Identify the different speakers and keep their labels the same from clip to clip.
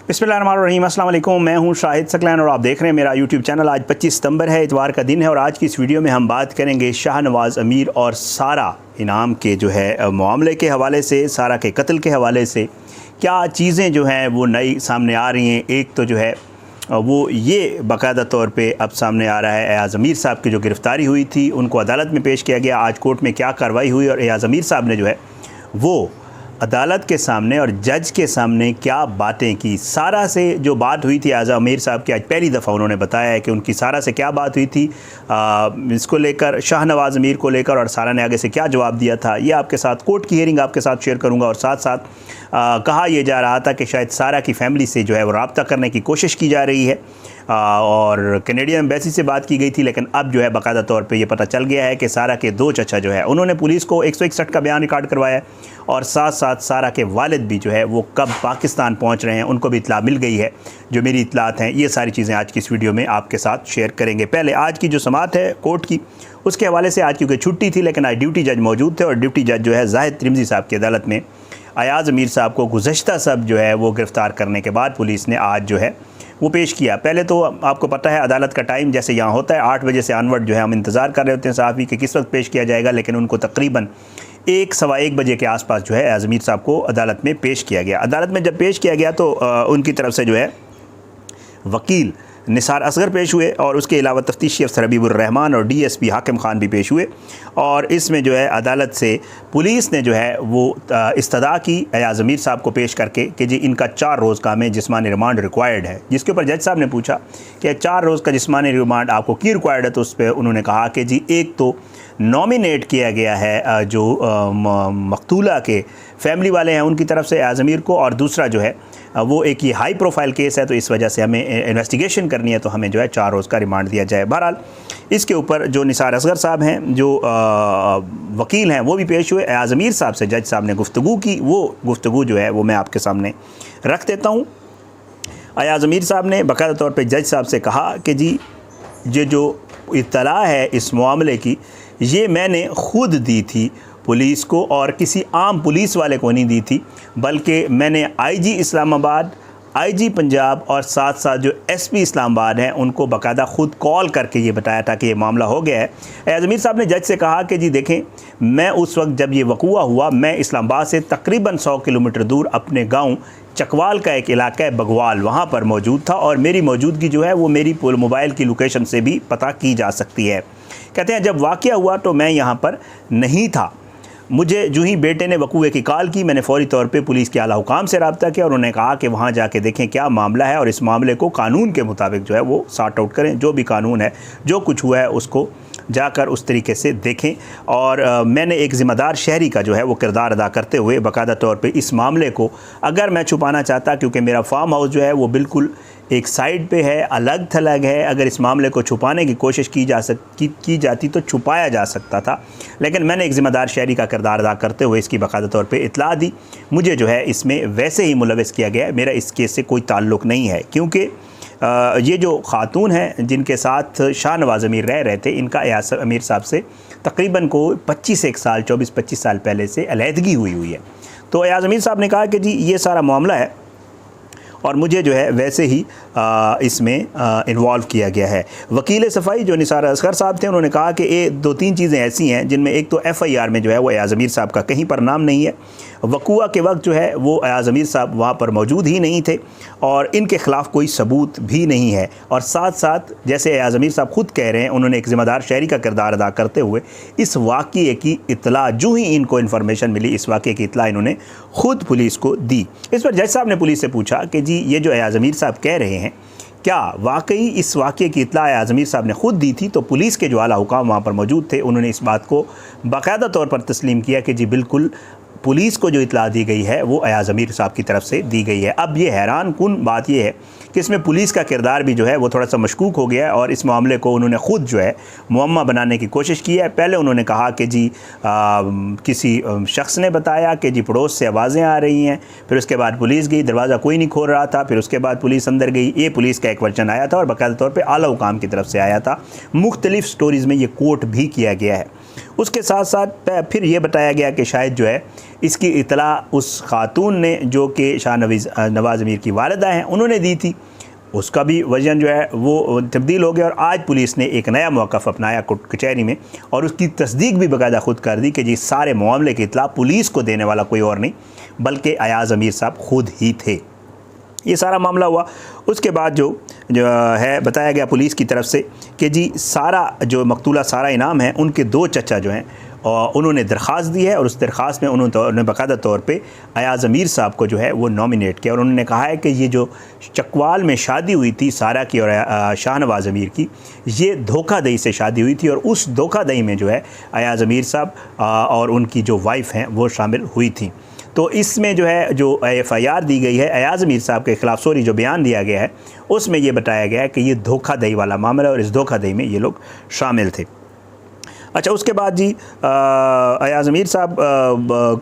Speaker 1: बिस्मिल्लाहिर्रहमानिर्रहीम, अस्सलाम वालेकुम। मैं हूं शाहिद सकलैन और आप देख रहे हैं मेरा यूट्यूब चैनल। आज 25 सितंबर है, इतवार का दिन है और आज की इस वीडियो में हम बात करेंगे शाहनवाज़ अमीर और सारा इनाम के जो है मामले के हवाले से, सारा के कत्ल के हवाले से क्या चीज़ें जो हैं वो नई सामने आ रही हैं। एक तो जो है वो ये बाकायदा तौर पे अब सामने आ रहा है, एयाज़ अमीर साहब की जो गिरफ़्तारी हुई थी उनको अदालत में पेश किया गया। आज कोर्ट में क्या कार्रवाई हुई और एयाज़ अमीर साहब ने जो है वो अदालत के सामने और जज के सामने क्या बातें की। सारा से जो बात हुई थी एयाज़ अमीर साहब की, आज पहली दफ़ा उन्होंने बताया है कि उनकी सारा से क्या बात हुई थी इसको लेकर, शाहनवाज़ अमीर को लेकर, और सारा ने आगे से क्या जवाब दिया था। ये आपके साथ कोर्ट की हियरिंग आपके साथ शेयर करूँगा। और साथ साथ कहा यह जा रहा था कि शायद सारा की फ़ैमिली से जो है वो रब्ता करने की कोशिश की जा रही है और कैनेडियन एम्बेसी से बात की गई थी, लेकिन अब जो है बाकायदा तौर पे ये पता चल गया है कि सारा के दो चचा जो है उन्होंने पुलिस को 161 का बयान रिकॉर्ड करवाया है और साथ साथ सारा के वालिद भी जो है वो कब पाकिस्तान पहुंच रहे हैं उनको भी इतला मिल गई है। जो मेरी इतलात हैं ये सारी चीज़ें आज की इस वीडियो में आपके साथ शेयर करेंगे। पहले आज की जो समाअत है कोर्ट की उसके हवाले से, आज क्योंकि छुट्टी थी लेकिन आज ड्यूटी जज मौजूद थे और ड्यूटी जज जो है जाहिद तिरमिज़ी साहब की अदालत में एयाज़ अमीर साहब को गुज़श्ता सब जो है वो गिरफ़्तार करने के बाद पुलिस ने आज जो है वो पेश किया। पहले तो आपको पता है अदालत का टाइम जैसे यहाँ होता है 8 बजे से ऑनवर्ड जो है हम इंतज़ार कर रहे होते हैं सहाफ़ी कि किस वक्त पेश किया जाएगा, लेकिन उनको तकरीबन 1-1:15 बजे के आसपास जो है एयाज़ अमीर साहब को अदालत में पेश किया गया। अदालत में जब पेश किया गया तो उनकी तरफ से जो है वकील निसार असगर पेश हुए और उसके अलावा तफ्तीशी अफसर हबीबुर रहमान और DSP हाकिम खान भी पेश हुए। और इसमें जो है अदालत से पुलिस ने जो है वो इस्तदा की एयाज़ अमीर साहब को पेश करके कि जी इनका 4 रोज़ का में जिस्मानी रिमांड रिक्वायर्ड है। जिसके ऊपर जज साहब ने पूछा कि 4 रोज़ का जिस्मानी रिमांड आपको क्यों रिक्वायर्ड है, तो उस पर उन्होंने कहा कि जी एक तो नॉमिनेट किया गया है जो मकतूला के फैमिली वाले हैं उनकी तरफ से एयाज़ अमीर को, और दूसरा जो है वो एक ये हाई प्रोफाइल केस है तो इस वजह से हमें इन्वेस्टिगेशन करनी है तो हमें जो है 4 रोज़ का रिमांड दिया जाए। बहरहाल इसके ऊपर जो निसार असगर साहब हैं जो वकील हैं वो भी पेश हुए। एयाज़ अमीर साहब से जज साहब ने गुफ्तगू की, वो गुफ्तगू जो है वो मैं आपके सामने रख देता हूँ। एयाज़ अमीर साहब ने बाकायदा तौर पर जज साहब से कहा कि जी ये जो इत्तला है इस मामले की ये मैंने ख़ुद दी थी पुलिस को और किसी आम पुलिस वाले को नहीं दी थी, बल्कि मैंने IG इस्लामाबाद, IG पंजाब और साथ साथ जो SP इस्लामाबाद हैं उनको बाकायदा ख़ुद कॉल करके ये बताया था कि ये मामला हो गया है। एयाज़ अमीर साहब ने जज से कहा कि जी देखें, मैं उस वक्त जब ये वक़ूआ हुआ मैं इस्लामाबाद से तकरीबन 100 किलोमीटर दूर अपने गाँव चकवाल का एक इलाका है बगवाल, वहाँ पर मौजूद था और मेरी मौजूदगी जो है वो मेरी मोबाइल की लोकेशन से भी पता की जा सकती है। कहते हैं जब वाक़या हुआ तो मैं यहाँ पर नहीं था, मुझे जो ही बेटे ने वकूए की कॉल की मैंने फ़ौरी तौर पे पुलिस के आला हुकाम से रब्ता किया और उन्होंने कहा कि वहाँ जाके देखें क्या मामला है और इस मामले को कानून के मुताबिक जो है वो सॉर्ट आउट करें, जो भी कानून है जो कुछ हुआ है उसको जाकर उस तरीके से देखें। और मैंने एक ज़िम्मेदार शहरी का जो है वो किरदार अदा करते हुए बाकायदा तौर पे इस मामले को अगर मैं छुपाना चाहता, क्योंकि मेरा फार्म हाउस जो है वो बिल्कुल एक साइड पे है, अलग थलग है, अगर इस मामले को छुपाने की कोशिश की जाती तो छुपाया जा सकता था, लेकिन मैंने एक ज़िम्मेदार शहरी का किरदार अदा करते हुए इसकी बाकायदा तौर पे इतला दी। मुझे जो है इसमें वैसे ही मुलविस किया गया है, मेरा इस केस से कोई ताल्लुक़ नहीं है, क्योंकि ये जो ख़ातून हैं जिनके साथ शाहनवाज़ अमीर रह रहे थे इनका एयाज़ अमीर साहब से तकरीबन को 24 साल पहले से अलहदगी हुई है। तो एयाज़ अमीर साहब ने कहा कि जी ये सारा मामला है और मुझे जो है वैसे ही इसमें इन्वॉल्व किया गया है। वकील सफ़ाई जो निसार असगर साहब थे उन्होंने कहा कि ये 2-3 चीज़ें ऐसी हैं जिनमें एक तो FIR में जो है वो एयाज़ अमीर साहब का कहीं पर नाम नहीं है, वक़ूआ के वक्त जो है वो एयाज़ अमीर साहब वहाँ पर मौजूद ही नहीं थे और इनके ख़िलाफ़ कोई सबूत भी नहीं है। और साथ साथ जैसे एयाज़ अमीर साहब ख़ुद कह रहे हैं उन्होंने एक ज़िम्मेदार शहरी का किरदार अदा करते हुए इस वाक़ये की इत्तला जो ही इनको इन्फॉर्मेशन मिली इस वाक़ये की इत्तला इन्होंने ख़ुद पुलिस को दी। इस पर जज साहब ने पुलिस से पूछा कि जी ये जो एयाज़ अमीर साहब कह रहे हैं क्या वाकई इस वाक़ये की इत्तला एयाज़ अमीर साहब ने ख़ुद दी थी? तो पुलिस के जो आला हुकाम वहाँ पर मौजूद थे उन्होंने इस बात को बाकायदा तौर पर तस्लीम किया कि जी बिल्कुल पुलिस को जो इत्तला दी गई है वो एयाज़ अमीर साहब की तरफ से दी गई है। अब ये हैरान कुन बात ये है कि इसमें पुलिस का किरदार भी जो है वो थोड़ा सा मशकूक हो गया है और इस मामले को उन्होंने ख़ुद जो है मुअम्मा बनाने की कोशिश की है। पहले उन्होंने कहा कि जी किसी शख्स ने बताया कि जी पड़ोस से आवाज़ें आ रही हैं, फिर उसके बाद पुलिस गई, दरवाज़ा कोई नहीं खोल रहा था, फिर उसके बाद पुलिस अंदर गई। ये पुलिस का एक वर्जन आया था और बाकायदा तौर पर आला हुकाम की तरफ से आया था। मुख्तलिफ़ स्टोरीज़ में ये कोट भी किया गया है। उसके साथ साथ फिर ये बताया गया कि शायद जो है इसकी इतला उस खातून ने जो कि नवाज़ अमीर की वालिदा हैं उन्होंने दी थी। उसका भी वजन जो है वो तब्दील हो गया और आज पुलिस ने एक नया मौक़िफ़ अपनाया कोर्ट कचहरी में और उसकी तस्दीक भी बाकायदा ख़ुद कर दी कि जी सारे मामले की इतला पुलिस को देने वाला कोई और नहीं बल्कि अयाज़ अमीर साहब ख़ुद ही थे। ये सारा मामला हुआ। उसके बाद जो है बताया गया पुलिस की तरफ से कि जी सारा जो मकतूला सारा इनाम है उनके 2 चचा जो हैं और उन्होंने दरख्वास्त दी है और उस दरख्वास्त में उन्होंने बाकायदा तौर पे अयाज़ अमीर साहब को जो है वो नॉमिनेट किया और उन्होंने कहा है कि ये जो चकवाल में शादी हुई थी सारा की और शाहनवाज़ अमीर की, ये धोखाधड़ी से शादी हुई थी और उस धोखाधड़ी में जो है अयाज़ अमीर साहब और उनकी जो वाइफ हैं वो शामिल हुई थी। तो इसमें जो है जो FIR दी गई है अयाज़ अमीर साहब के ख़िलाफ़, सॉरी जो बयान दिया गया है उसमें ये बताया गया है कि ये धोखाधड़ी वाला मामला है और इस धोखाधड़ी में ये लोग शामिल थे। अच्छा, उसके बाद जी अयाज़ अमीर साहब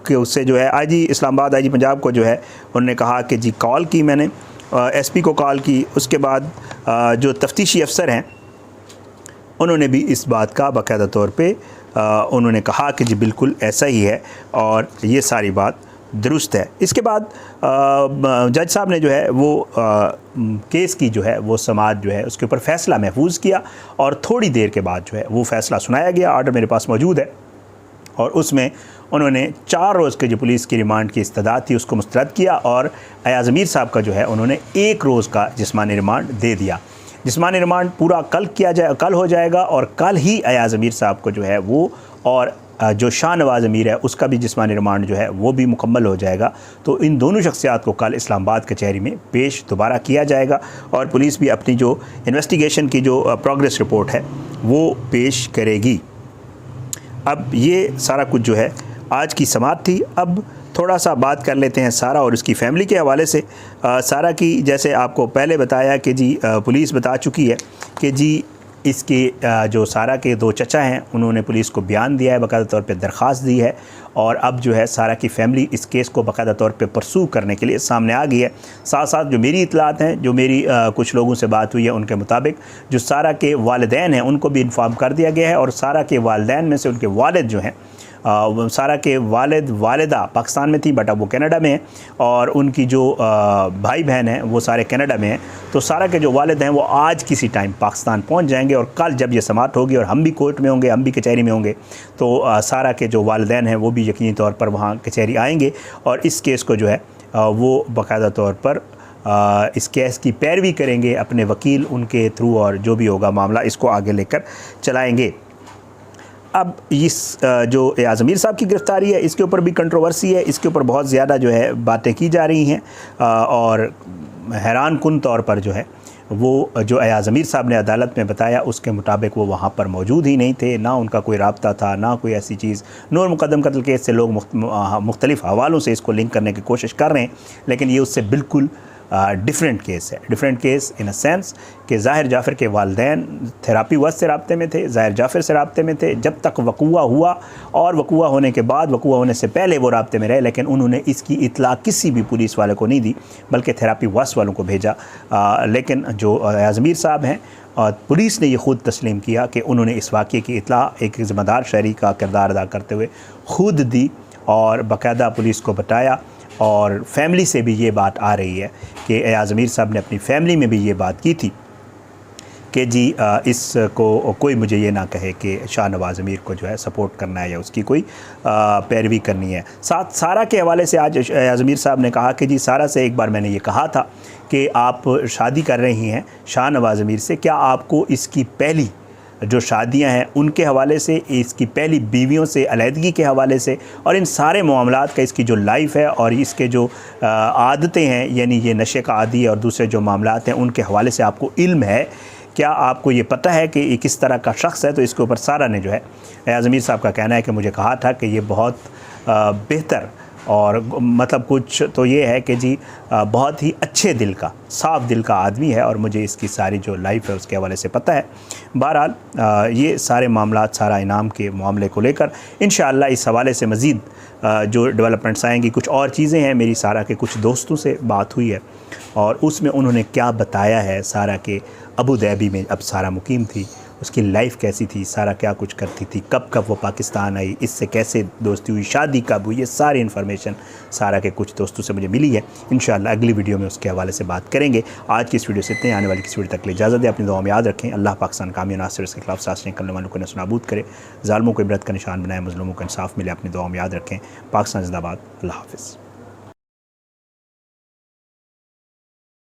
Speaker 1: के उससे जो है IG इस्लामाबाद IG पंजाब को जो है उन्होंने कहा कि जी कॉल की मैंने SP को कॉल की। उसके बाद जो तफ्तीशी अफसर हैं उन्होंने भी इस बात का बाकायदा तौर पे उन्होंने कहा कि जी बिल्कुल ऐसा ही है और ये सारी बात दुरुस्त है। इसके बाद जज साहब ने जो है वो केस की जो है वो समाअत जो है उसके ऊपर फ़ैसला महफूज किया और थोड़ी देर के बाद जो है वो फ़ैसला सुनाया गया। आर्डर मेरे पास मौजूद है और उसमें उन्होंने 4 रोज़ के जो पुलिस की रिमांड की इस्तदाद थी उसको मुस्तरद किया और अयाज़ अमीर साहब का जो है उन्होंने 1 रोज़ का जिस्मानी रिमांड दे दिया। जिस्मानी रिमांड पूरा कल हो जाएगा और कल ही अयाज़ अमीर साहब को जो है वो और जो शाहनवाज़ अमीर है उसका भी जिस्मानी रिमांड जो है वो भी मुकम्मल हो जाएगा। तो इन दोनों शख्सियात को कल इस्लामाबाद कचहरी में पेश दोबारा किया जाएगा और पुलिस भी अपनी जो इन्वेस्टिगेशन की जो प्रोग्रेस रिपोर्ट है वो पेश करेगी। अब ये सारा कुछ जो है आज की समाअत थी। अब थोड़ा सा बात कर लेते हैं सारा और उसकी फ़ैमिली के हवाले से। सारा की जैसे आपको पहले बताया कि जी पुलिस बता चुकी है कि जी इसके जो सारा के 2 चचा हैं उन्होंने पुलिस को बयान दिया है, बाकायदा तौर पे दरख्वास्त दी है और अब जो है सारा की फ़ैमिली इस केस को बाकायदा तौर पे परसू करने के लिए सामने आ गई है। साथ साथ जो मेरी इतलात हैं, जो मेरी कुछ लोगों से बात हुई है उनके मुताबिक जो सारा के वालिदैन हैं उनको भी इन्फॉर्म कर दिया गया है और सारा के वालिदैन में से उनके वालिद जो हैं सारा के वालिदा पाकिस्तान में थी बट अब वो कनाडा में है और उनकी जो भाई बहन हैं वो सारे कनाडा में हैं। तो सारा के जो वालिद हैं वो आज किसी टाइम पाकिस्तान पहुंच जाएंगे और कल जब ये समाअत होगी और हम भी कोर्ट में होंगे, हम भी कचहरी में होंगे, तो सारा के जो वालिदैन हैं वो भी यकीनी तौर पर वहाँ कचहरी आएंगे और इस केस को जो है वो बाकायदा तौर पर इस केस की पैरवी करेंगे, अपने वकील उनके थ्रू और जो भी होगा मामला इसको आगे लेकर चलाएँगे। अब इस जो अयाज़ अमीर साहब की गिरफ़्तारी है इसके ऊपर भी कंट्रोवर्सी है, इसके ऊपर बहुत ज़्यादा जो है बातें की जा रही हैं और हैरान कुन तौर पर जो है वो जो अयाज़ अमीर साहब ने अदालत में बताया उसके मुताबिक वो वहाँ पर मौजूद ही नहीं थे, ना उनका कोई राब्ता था, ना कोई ऐसी चीज़। नूर मुक़द्दम कत्ल केस से लोग मुख्तलिफ़ हवालों से इसको लिंक करने की कोशिश कर रहे हैं लेकिन ये उससे बिल्कुल डिफरेंट केस है। Different case in a sense कि ज़ाहिर जाफ़र के वालिदैन थेरापी वक्त से राब्ते में थे, ज़ाहिर जाफ़र से राब्ते में थे जब तक वक़ूआ हुआ और वक़ूआ होने के बाद, वक़ूआ होने से पहले वो राब्ते में रहे, लेकिन उन्होंने इसकी इतला किसी भी पुलिस वाले को नहीं दी बल्कि थेरापी वक्त वालों को भेजा। लेकिन जो अयाज़ अमीर साहब हैं और पुलिस ने ये ख़ुद तस्लीम किया कि उन्होंने इस वाक़े की इतला एक ज़िम्मेदार शहरी का किरदार अदा करते हुए ख़ुद दी और बाकायदा पुलिस को बताया और फैमिली से भी ये बात आ रही है कि अयाज़ अमीर साहब ने अपनी फ़ैमिली में भी ये बात की थी कि जी इसको कोई मुझे ये ना कहे कि शाहनवाज़ अमीर को जो है सपोर्ट करना है या उसकी कोई पैरवी करनी है। साथ सारा के हवाले से आज अयाज़ अमीर साहब ने कहा कि जी सारा से एक बार मैंने ये कहा था कि आप शादी कर रही हैं शाहनवाज़ अमीर से, क्या आपको इसकी पहली जो शादियां हैं उनके हवाले से, इसकी पहली बीवियों से अलहदगी के हवाले से और इन सारे मामलात का, इसकी जो लाइफ है और इसके जो आदतें हैं यानी ये नशे का आदी और दूसरे जो मामलात हैं उनके हवाले से आपको इल्म है, क्या आपको ये पता है कि ये किस तरह का शख्स है? तो इसके ऊपर सारा ने जो है अयाज़ अमीर साहब का कहना है कि मुझे कहा था कि ये बहुत बेहतर और मतलब कुछ तो ये है कि जी बहुत ही अच्छे दिल का, साफ़ दिल का आदमी है और मुझे इसकी सारी जो लाइफ है उसके हवाले से पता है। बहरहाल ये सारे मामलात, सारा इनाम के मामले को लेकर इंशाअल्लाह इस हवाले से मज़ीद जो डेवलपमेंट्स आएंगी। कुछ और चीज़ें हैं, मेरी सारा के कुछ दोस्तों से बात हुई है और उसमें उन्होंने क्या बताया है, सारा के अबू धाबी में अब सारा मुकीम थी, उसकी लाइफ कैसी थी, सारा क्या कुछ करती थी, कब कब वो पाकिस्तान आई, इससे कैसे दोस्ती हुई, शादी कब हुई, ये सारी इन्फॉर्मेशन सारा के कुछ दोस्तों से मुझे मिली है। इंशाअल्लाह अगली वीडियो में उसके हवाले से बात करेंगे। आज की इस वीडियो से इतने, आने वाली किसी वीडियो तक ले इजाज़त दें। अपनी दुआ में याद रखें। अल्लाह पाकिस्तान कामी नासिर इसके खिलाफ साजिशें करने वालों को नस्नाबूद करे, ज़ालिमों को इबरत का निशान बनाए, मज़लूमों को इंसाफ मिले। अपनी दुआ में याद रखें। पाकिस्तान जिंदाबाद। अल्लाह हाफ़िज़।